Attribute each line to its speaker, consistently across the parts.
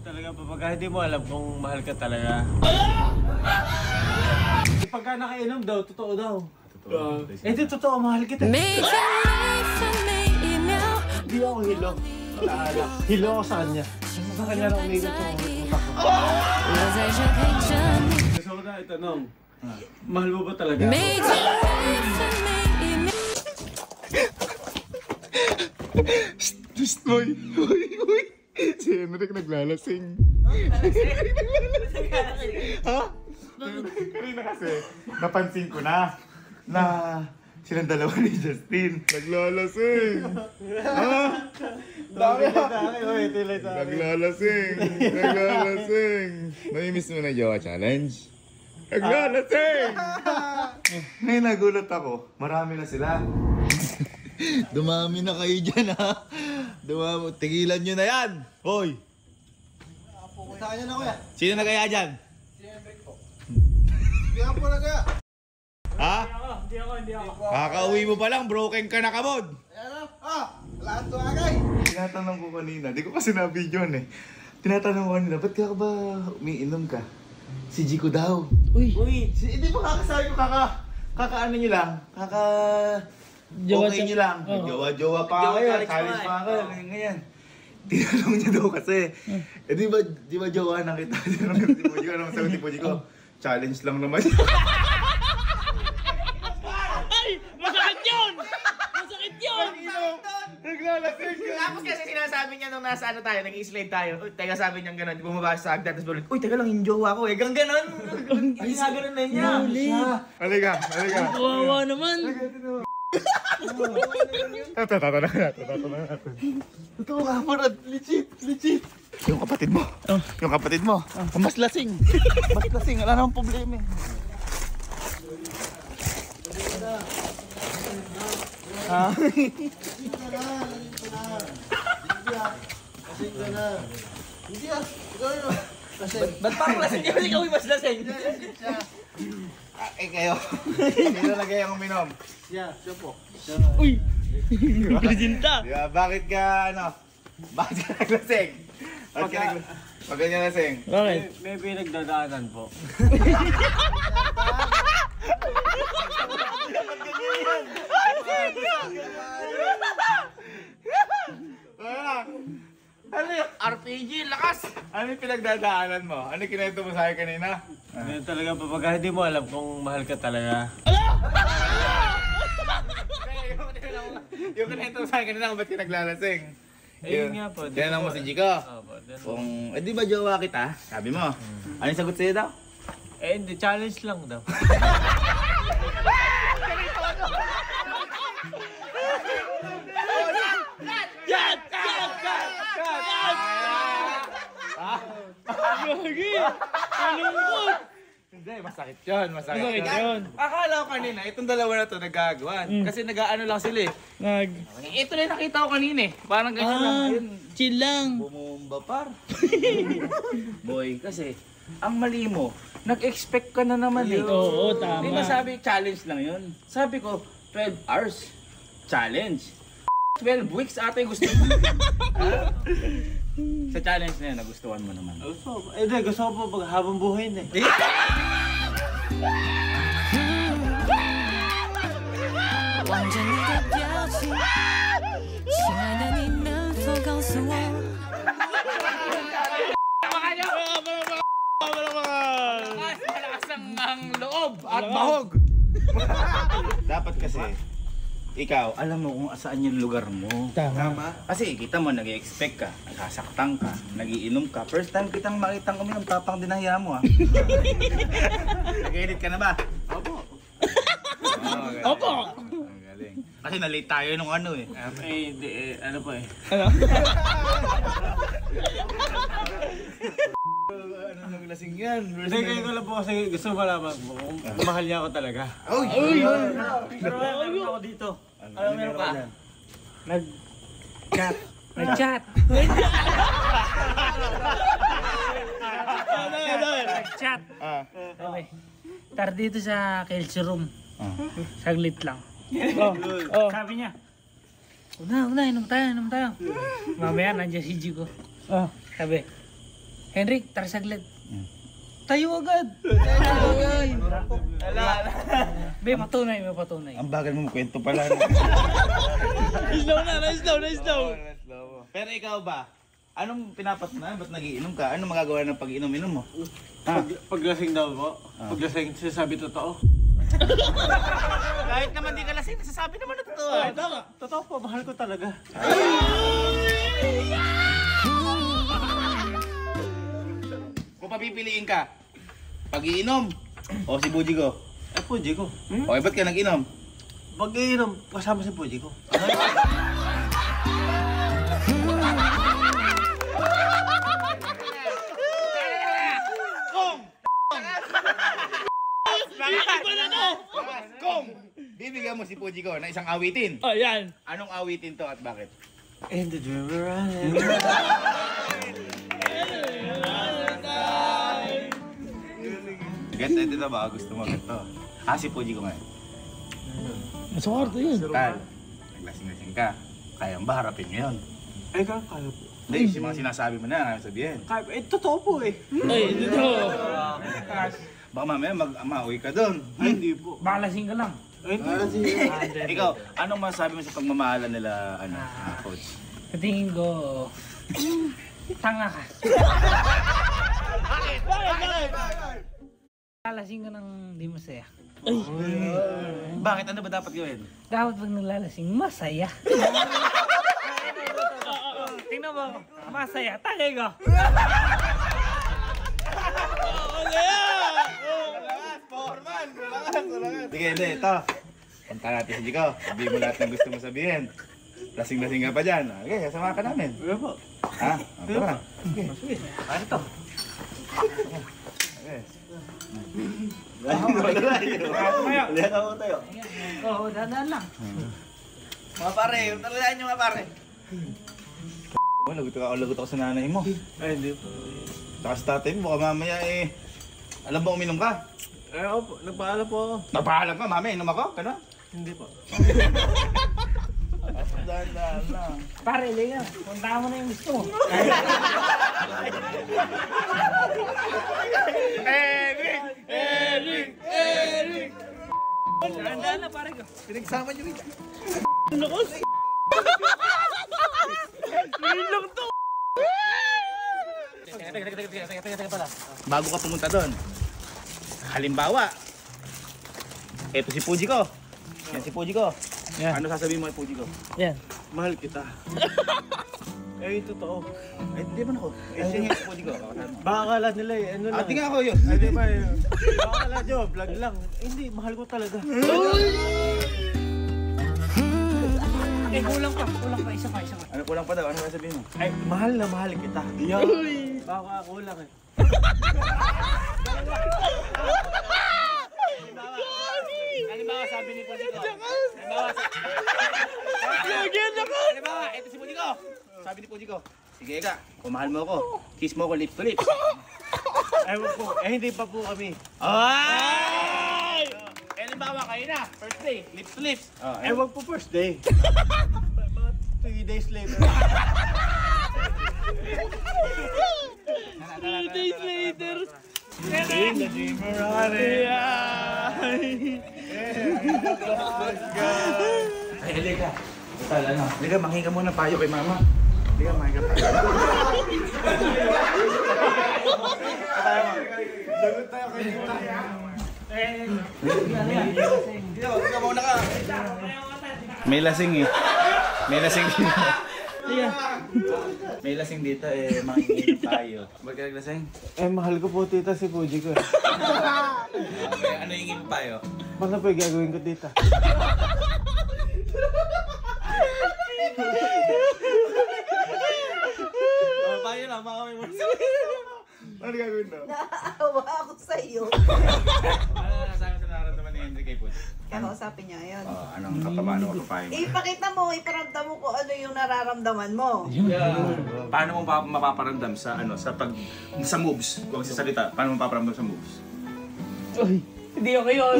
Speaker 1: Talaga pagka hindi mo alam kung mahal ka talaga. Pagka nakainom daw, totoo daw. Hindi totoo, mahal kita. Hindi ako hilo. Hilo ako sa kanya. Sa kanya na umigot yung utak ko. Gusto ko na itanong, mahal mo ba talaga?
Speaker 2: Just boy. Si Henrik naglalasing. Ha? Kanina kasi, napansin ko na silang dalawa ni Justin. Naglalasing. Ha? Dami Naglalasing. Namimiss mo na Jowa Challenge? Naglalasing! Ngayon nagulat ako. Marami na sila. Dumami na kayo dyan, ha? Dumami. Tigilan nyo na yan! Hoy!
Speaker 3: Sa kanya na kuya.
Speaker 2: Sino na kaya dyan?
Speaker 3: Si Henrik po. Hindi ako na kaya.
Speaker 2: Ha?
Speaker 1: Hindi ako.
Speaker 2: Kakauwi mo pa lang, broken ka na kamod!
Speaker 3: Ayan na. Lahat to agay.
Speaker 2: Tinatanong ko kanina, di ko kasi na-video eh. Tinatanong ko kanina, ba't ka ba umiinom ka? Si Jico daw.
Speaker 1: Uy!
Speaker 2: Hindi mo kakasabi ko kakaano nyo lang? Okay nyo lang. Jowa-jowa pa kayo, challenge pa kayo, ganyan. Tinanong niya daw kasi. Eh di ba jowa na kita? Tinanong yung tipo Jico, anong sagot tipo Jico? Challenge lang naman.
Speaker 4: Ay! Masakit yun! Masakit yun!
Speaker 2: Naglalasing ka!
Speaker 5: Tapos kasi sinasabi niya nung nasa ano tayo, nag-i-slide tayo. Uy, teka sabi niya gano'n, bumaba sa agdat, tapos balik, uy, teka lang, yung jowa ko eh. Gano'n. Hindi nga gano'n na niya.
Speaker 2: Halika.
Speaker 4: Kawawa naman!
Speaker 2: Tatawa na natin. Totoo ka, Parad. Legit. Yung kapatid mo. Mas lasing. Wala namang problema eh.
Speaker 5: Ba't parang lasing niya? Ikaw yung mas lasing.
Speaker 2: Kayo. Sino lagay ang uminom?
Speaker 3: Siya po.
Speaker 4: Uy! Presinta!
Speaker 2: Diba, bakit ka naglasing? Pag ganyan lasing?
Speaker 4: Bakit?
Speaker 1: May pinagdadaanan po.
Speaker 5: Ano yung RPG, lakas!
Speaker 2: Ano yung pinagdadaanan mo? Ano yung kinento mo sa akin kanina?
Speaker 1: Talaga pagka hindi mo alam kung mahal ka talaga.
Speaker 2: Yung kinento mo sa akin kanina kung ba't ka naglalasing?
Speaker 1: Ayun nga po.
Speaker 2: Tinanong mo si Jico.
Speaker 1: Opo.
Speaker 2: Kung, di ba jowa kita? Sabi mo. Ano yung sagot sa'yo daw?
Speaker 1: Hindi, challenge lang daw.
Speaker 4: Gagi! Malungkot!
Speaker 2: Hindi, masakit yun.
Speaker 4: Masakit yun.
Speaker 2: Akala ko kanina, itong dalawa na to nagagawan. Kasi nag-ano lang sila eh.
Speaker 5: Ito na yung nakita ko kanina eh. Parang ganyan lang. Ayun.
Speaker 4: Chill lang.
Speaker 5: Bumumba par. Boy, kasi ang mali mo, nag-expect ka na naman eh.
Speaker 4: Oo, tama.
Speaker 5: Di ba sabi, challenge lang yun? Sabi ko, 12 hours. Challenge. 12 weeks ata yung gusto mo. Sa challenge na yun, nagustuhan mo naman.
Speaker 1: Gusto ko po habang buhay na eh.
Speaker 6: 望着你的表情，亲爱的，你能否告诉我？
Speaker 5: Malakas ang loob at bahog.
Speaker 2: Dapat kasi, ikaw, alam mo kung saan yung lugar mo.
Speaker 4: Tama.
Speaker 2: Kasi kita mo, nag-i-expect ka, nasasaktan ka, nagiinom ka. First time kitang makitang uminom, tapang dinahiya mo ha. Nag-edit ka na ba? Opo.
Speaker 4: Opo!
Speaker 2: Ang galing. Kasi na-late tayo nung ano eh.
Speaker 1: Ano po eh.
Speaker 2: Ano naglasing yan?
Speaker 1: Hindi, kayo ko lang po kasi gusto ko malaman kung mahal niya ako talaga.
Speaker 5: Pero meron ako dito. Ano meron ka?
Speaker 4: Nag-chat. Nag-chat. Nag-chat. Okay. Tar dito sa Kelsey room. Saglit lang. Sabi niya, una, inom tayo. Mamaya nandiyan si Jico. Oh, sabi. Henrik, tara saglit. Tayo agad. May patunay, may patunay.
Speaker 2: Ang bagal mo kwento pala.
Speaker 5: Slow. Pero ikaw ba? Anong pinapat na? Ba't nagiinom ka? Anong magagawa ng pag-inom-inom mo?
Speaker 1: Paglasing daw po. Paglasing, sinasabi totoo.
Speaker 5: Kahit naman di ka lasing, nasasabi naman na totoo.
Speaker 1: Totoo po, mahal ko talaga.
Speaker 5: Kung papipiliin ka, pag-iinom o si Bujigo?
Speaker 1: Puji ko.
Speaker 5: O ba't ka nag-inom?
Speaker 1: Pag-iinom, kasama si Puji ko.
Speaker 5: Kung bibigyan mo si Pujigo na isang awitin,
Speaker 4: Oh, yan.
Speaker 5: anong awitin to at bakit?
Speaker 1: And the dreamer running.
Speaker 2: Ganda dito ba? Gusto mo ganito?
Speaker 5: Si Pujigo ngayon.
Speaker 4: Maswerte yun.
Speaker 5: Tal, naglasing-lasing ka. Kaya ba harapin mo yun?
Speaker 1: Ay, kaya po.
Speaker 5: Hindi, yung mga sinasabi mo na, kaya sabihin.
Speaker 1: Kaya, totoo po eh.
Speaker 4: Ay, dito.
Speaker 5: Baka mamaya mag-amauwi ka doon.
Speaker 1: Ay, hindi po.
Speaker 4: Bakalasing ka lang.
Speaker 1: Ay, hindi.
Speaker 5: Ikaw, anong masasabi mo sa pagmamahalan nila, coach?
Speaker 4: Sa tingin ko, tanga ka. Bakit? Lalasing ka ng di masaya.
Speaker 5: Bakit? Ano ba dapat gawin?
Speaker 4: Dapat pag naglalasing, masaya. Tingnan mo, masaya. Tagay ko.
Speaker 5: Sige, hindi, ito. Punta natin si Jiko. Sabihin mo lahat ng gusto mo sabihin. Lasing-lasing ka pa dyan. Okay, kasama ka namin.
Speaker 1: Ano po?
Speaker 5: Ha? Tara.
Speaker 1: Sige. Ano to?
Speaker 5: Okay.
Speaker 3: Lihat ako tayo.
Speaker 4: Oo, dadaan lang.
Speaker 5: Mga pare, talagaan nyo mga pare. Lagot ako sa nanay mo.
Speaker 1: Ay, hindi po.
Speaker 5: Saka sa tatay mo, baka mamaya alam ba uminom ka?
Speaker 1: Ay, ako po. Nagpaalam po ako.
Speaker 5: Napaalam ka, mami, inom ako? Kano?
Speaker 1: Hindi po.
Speaker 5: Dahan-dahan lang.
Speaker 4: Pare, liga. Punta mo na yung gusto mo.
Speaker 5: Eric!
Speaker 4: Dadaan na, pare ko.
Speaker 5: Pinagsama nyo rin. Bago ka pumunta doon, halimbawa, eto si Puji ko. Yan si Puji ko.
Speaker 4: Yeah.
Speaker 5: Ano sasabihin mo kay Puji ko?
Speaker 4: Yan.
Speaker 1: Mahal kita. Eh, totoo.
Speaker 5: Eh, di ba ako? Eh, sige si Puji ko.
Speaker 1: Baka akala nila eh. Ano lang.
Speaker 5: Ati nga ako yun.
Speaker 1: Ay, di ba eh. Baka akala nyo, vlog lang. Eh, hindi, mahal ko talaga.
Speaker 4: Eh, kulang pa. Isa pa.
Speaker 5: Ano kulang pa daw? Ano sasabihin mo?
Speaker 1: Ay, mahal na mahal kita. Yan. Baka kulang eh.
Speaker 5: Halimbawa, sabi ni Puji ko. Halimbawa, eto si Puji ko. Sabi ni Puji ko, sige ka, kung mahal mo ako, kiss mo ako lips to lips.
Speaker 1: Ewan po. Eh, hindi pa po kami.
Speaker 5: Ay! Halimbawa, kayo na, first day, lips to lips.
Speaker 1: Ewan po first day. Mga 3 days later.
Speaker 4: 3 days later.
Speaker 1: In the dreamer running.
Speaker 5: Ay, halika. Total, ano? Halika, manghingi ka muna payo kay mama. Halika, manghingi ka payo.
Speaker 3: Lagot tayo kay Tita. Dito muna ka.
Speaker 5: May lasing eh. May lasing dito. May lasing dito eh, manghingi ng payo. Ba't ka naglasing?
Speaker 1: Eh, mahal ko po tita si Puji ko eh.
Speaker 5: Ano yung hingin payo?
Speaker 1: Paano pa yung gagawin ko tita?
Speaker 5: Payo lang, makawin mo. Ano gagawin daw?
Speaker 7: Naawa ako sa iyo.
Speaker 5: Ano nasabi sa nararamdaman ni Henry kay Puji?
Speaker 7: Kakausapin niya, ayun.
Speaker 5: Anong paano ko papayo mo?
Speaker 7: Ipakita mo, iparamdam mo kung ano yung nararamdaman mo.
Speaker 5: Paano mo mapaparamdam sa sa moves? Huwag sa salita. Paano mo mapaparamdam sa moves?
Speaker 4: Hindi ako yun.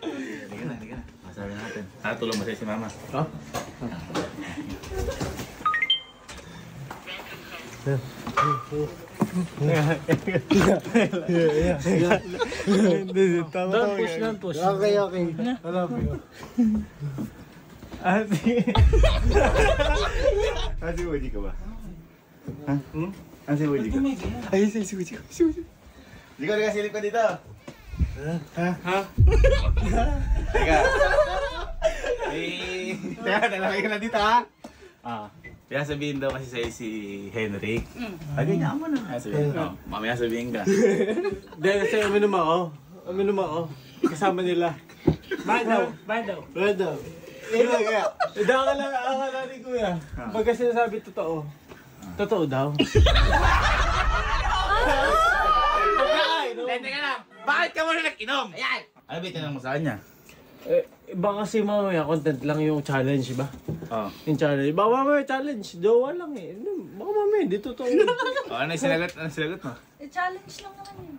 Speaker 2: na. Masabi natin. Tulong mo sa'yo si Mama.
Speaker 1: Oh?
Speaker 4: Don't push, don't push.
Speaker 1: Okay. I love you.
Speaker 2: Si Woody ka ba? Ha? Si Woody ka? Ay, si Woody ka. Hindi ko silip ka dito. Ha? Teka. Teka, nalaki ka na dito ha? Kaya sabihin daw kasi sa'yo si Henry. Ganyan mo na. Mamaya sabihin ka.
Speaker 1: Dahil kasi uminom ako. Kasama nila.
Speaker 4: Bye daw.
Speaker 1: Brother. Kaya, akala ni Kuya. Pagka sinasabi totoo, totoo daw.
Speaker 5: Teka lang. Bakit ka muna nag-inom? Ayan!
Speaker 2: Ano ba itinanong mo sa kanya?
Speaker 1: Baka kasi mamaya content lang yung challenge ba?
Speaker 2: Oo.
Speaker 1: Yung challenge. Baka mamaya challenge, jowa lang eh. Baka mamaya, hindi totoo.
Speaker 2: Ano yung sinagot mo?
Speaker 6: challenge lang naman yun.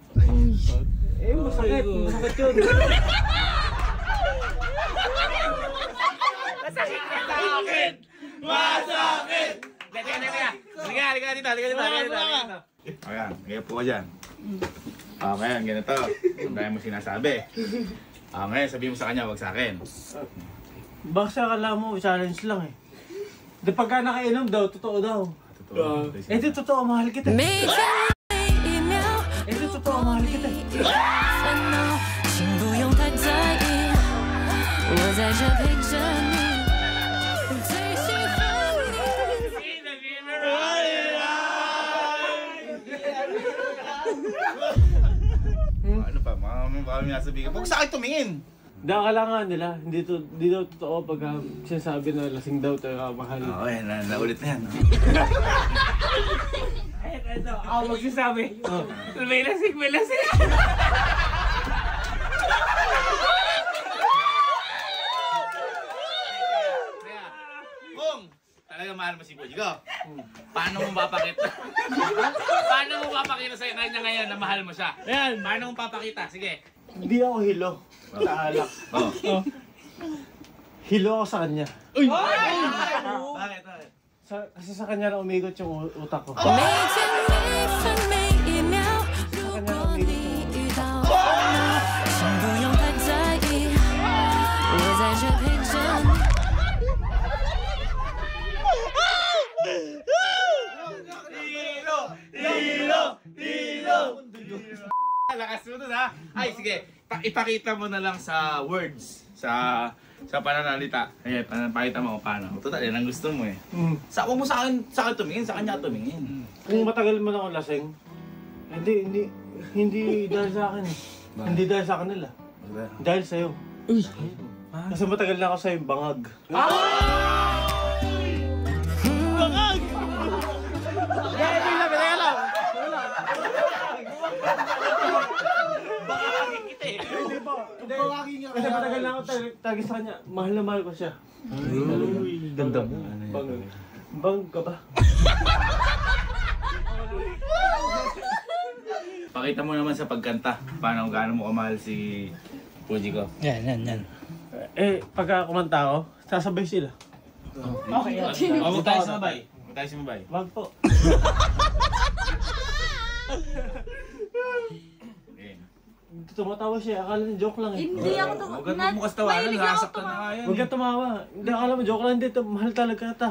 Speaker 1: Masakit yun.
Speaker 5: Masakit! Halika dito.
Speaker 2: Ayan, ngayon po ka dyan. Ngayon, ganito. Ang dahil mo sinasabi. Ngayon, sabihin mo sa kanya, wag sa akin.
Speaker 1: Baka siya akala mo, challenge lang eh. Di pagka nakainom daw, totoo daw.
Speaker 2: Totoo.
Speaker 1: Di totoo, mahal kita. Di totoo, mahal kita.
Speaker 6: 请不用太在意，我在这陪着你，最喜欢你。
Speaker 2: Ano pa? Baka may nasabihin ka. Huwag sa akin tumingin!
Speaker 1: Di akala nga nila, hindi daw totoo pag sinasabi na lasing daw tayo mahal.
Speaker 2: Oo, yan. Naulit na yan.
Speaker 4: Ito, ako magsasabi. May lasing.
Speaker 5: Kung talaga mahal mo si Bujigo, paano mo papakita? Paano mo papakita sa kanya ngayon na mahal mo siya?
Speaker 1: Ayan,
Speaker 5: Paano mo papakita? Sige.
Speaker 1: hindi ako hilo sa alak. Hilo ako sa kanya.
Speaker 5: Bakit?
Speaker 1: Kasi sa kanya na umigot yung utak ko.
Speaker 6: 每天每分每一秒，如果你遇到我，请不用太在意，我在这陪着你。
Speaker 5: Lakas mo dun ha. Ay, sige. Ipakita mo na lang sa words. Sa pananalita. Ayan, pakita mo kung paano. Total, yan ang gusto mo eh. Huwag mo sa akin tumingin, sa kanya tumingin.
Speaker 1: Kung matagal mo na ako lasing, hindi dahil sa akin eh. Hindi dahil sa kanila. Dahil sa'yo. Kasi matagal na ako sa'yo bangag. Kasi matagal na ako talaga sa kanya. Mahal na mahal ko siya.
Speaker 2: Ganda mo.
Speaker 1: Bang ka ba?
Speaker 2: Pakita mo naman sa pagkanta. Paano gaano mo kamahal si Bujigo.
Speaker 4: Yan.
Speaker 1: Pagka kumanta ako, sasabay sila.
Speaker 4: Okay.
Speaker 2: Huwag tayo sumabay.
Speaker 1: Wag po. Tumatawa siya, akala niya joke lang eh.
Speaker 6: Hindi ako to.
Speaker 2: Huwag mo kasi tawanan, nasaktan na nga yan.
Speaker 1: Huwag ka tumawa. Hindi, akala mo joke lang, hindi. Mahal talaga kita.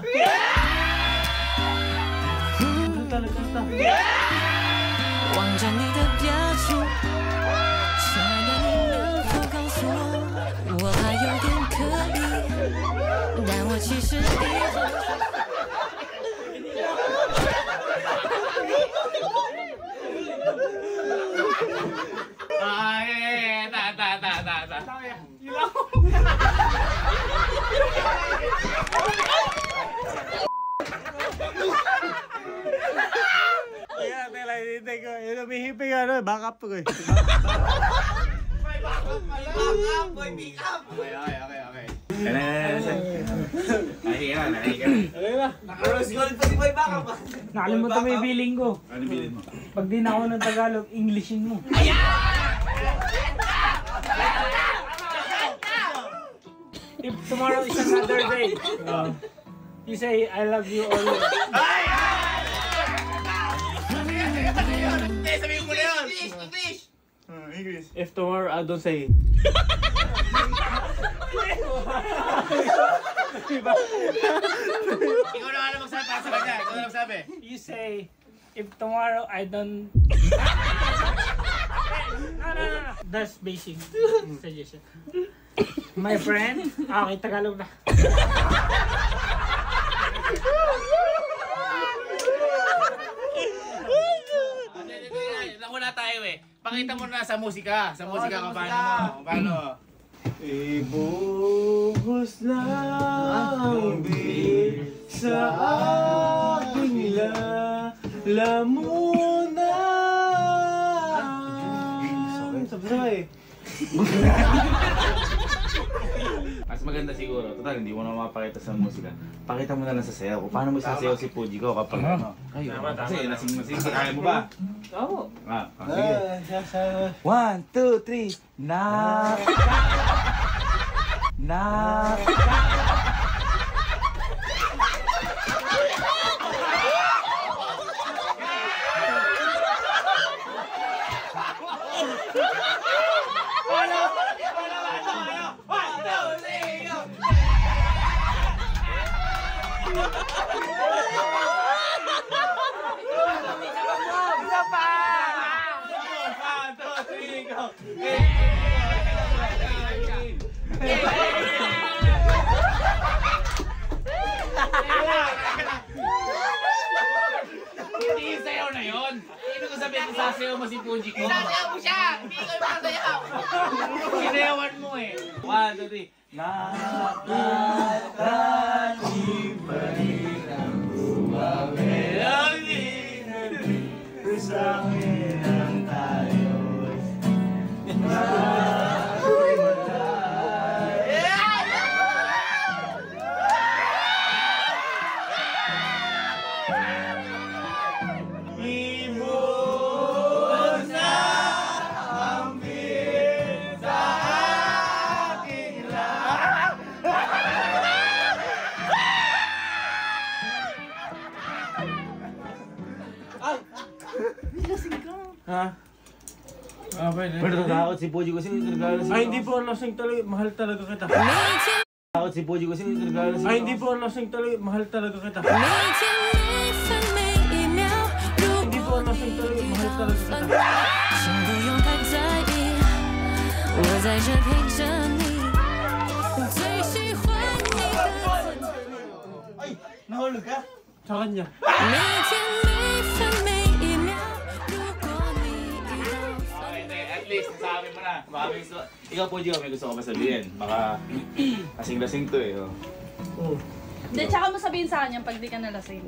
Speaker 1: Mahal talaga kita.
Speaker 6: 望着你的表情，亲爱的，你能否告诉我，我还有点可以，但我其实已经。
Speaker 1: Hindi ko. Humihipig ano, backup ko eh.
Speaker 5: Okay. Naka-rose gold pa si Boy Baka pa.
Speaker 4: Nakalimutan mo yung billing ko.
Speaker 2: Ano bilhin mo?
Speaker 4: Pag di na ako ng Tagalog, Englishin mo. if tomorrow is another day, you say, I love you always.
Speaker 5: Sabihin mo na yun! English!
Speaker 2: English.
Speaker 1: If tomorrow I don't say
Speaker 5: Ikaw na nga magsabi para sa kanya. Ikaw na magsabi.
Speaker 4: You say, if tomorrow I don't... No. That's basic suggestion. My friend, okay, Tagalog na.
Speaker 5: Wala tayo eh. Pakita mo na sa musika. Sa musika ka paano mo. Paano?
Speaker 1: ibuhos na ang bilis sa aking lamunan. Sabay.
Speaker 5: Mas maganda siguro. Total, hindi mo na mapakita sa musika. Pakita mo na lang sa sayaw. Kung paano mo sasayaw si Puji ko kapag ano. Kasi lasing-lasing. Kaya mo ba?
Speaker 1: Oo.
Speaker 5: Sige. 1, 2, 3. Knock. Hindi yung sayaw na yun. Hindi ko sabihin kung sasayaw mo si Puji ko. Sasayaw mo siya! Hindi ko yung sasayaw! Sinayawan mo eh. 1, 2, 3. Nakakatanim pa rin ang bumamelody sa akin ang tayo.
Speaker 1: Ha? Pwede.
Speaker 5: Pero natatakot si Puji kasi nagregalo
Speaker 1: Ay, hindi po lasing talaga. Mahal talaga kita.
Speaker 5: Natatakot si Puji kasi nagregalo
Speaker 1: Ay, hindi po lasing talaga. Mahal talaga kita.
Speaker 6: 每天每分每一秒，如
Speaker 1: Hindi po
Speaker 6: 果
Speaker 1: lasing
Speaker 6: 你
Speaker 1: talaga.
Speaker 6: 有
Speaker 1: Mahal talaga
Speaker 6: 分
Speaker 1: kita.
Speaker 6: 请不用太在意，我在这陪着你，最喜欢你的。
Speaker 3: Nahulog ka?
Speaker 1: Sa kanya.
Speaker 6: 每天每分每一秒，如果你遇到。
Speaker 5: Okay, at least nasabi mo na. Baka may gusto. Ikaw Puji, may gusto ko pa sabihin. Baka kasing-lasing to eh. Oh.
Speaker 8: Hindi, tsaka mo sabihin sa kanya pag di ka nalasing.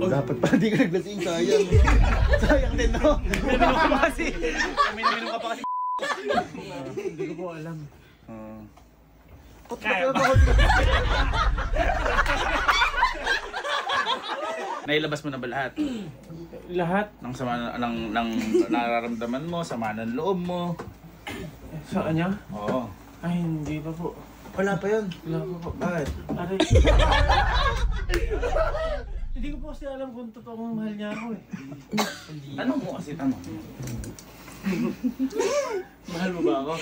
Speaker 3: Dapat pa di ka naglasing, sayang. Sayang din, no? Minum ka pa kasi. Minum ka pa kasi.
Speaker 1: Hindi ko po alam.
Speaker 4: Kaya ba?
Speaker 5: Nailabas mo na ba lahat?
Speaker 1: Lahat?
Speaker 5: Ng sama ng nararamdaman mo, sama ng loob mo.
Speaker 1: Sa kanya?
Speaker 5: Oo.
Speaker 1: Ay, hindi pa po.
Speaker 3: Wala pa yun.
Speaker 1: Wala pa po.
Speaker 3: Bakit?
Speaker 1: Aray. Hindi ko po kasi alam kung totoong mahal niya ako eh.
Speaker 5: Tanong mo kasi, tanong.
Speaker 1: Mahal mo ba ako?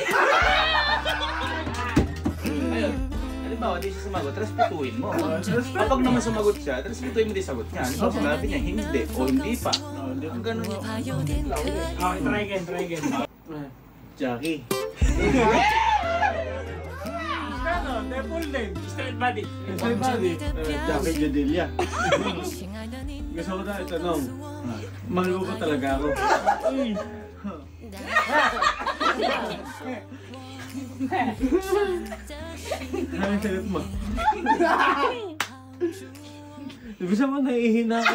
Speaker 5: Ayun. Halimbawa, di siya sumagot, respetuhin mo. Kapag naman sumagot siya, respetuhin mo din sagot niya. Halimbawa, sinabi niya, hindi o hindi pa. Ang ganun yun.
Speaker 6: 怕有点可疑。
Speaker 4: Okay, try again.
Speaker 1: Jackie. Ano? Temple name.
Speaker 4: Straight body.
Speaker 1: Say buddy. Jackie Jadilia.
Speaker 6: 亲爱的你，
Speaker 1: Gusto ko na itanong. Mahal mo ba talaga ako? Ano yung sagot mo? Bisa mo nahihina ako.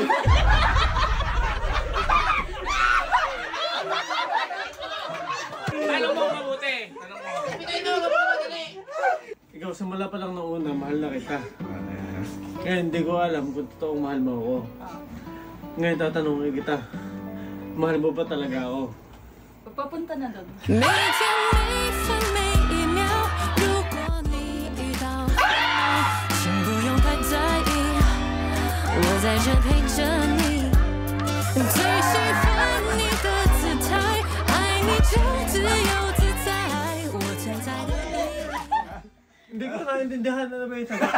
Speaker 5: Tanong mo mabuti. Tanong mo.
Speaker 1: Ikaw, simula pa lang noong una, mahal na kita. Kaya hindi ko alam kung totoong mahal mo ako. Ngayon tatanungin kita, mahal mo ba talaga ako?
Speaker 8: Papunta na doon.
Speaker 6: 每天每分每一秒，如果你遇到在这陪着你，最喜欢你的姿态，爱你就自由自在，我存在的意义。
Speaker 1: Hindi ko nakaintindihan na ba yung sagot?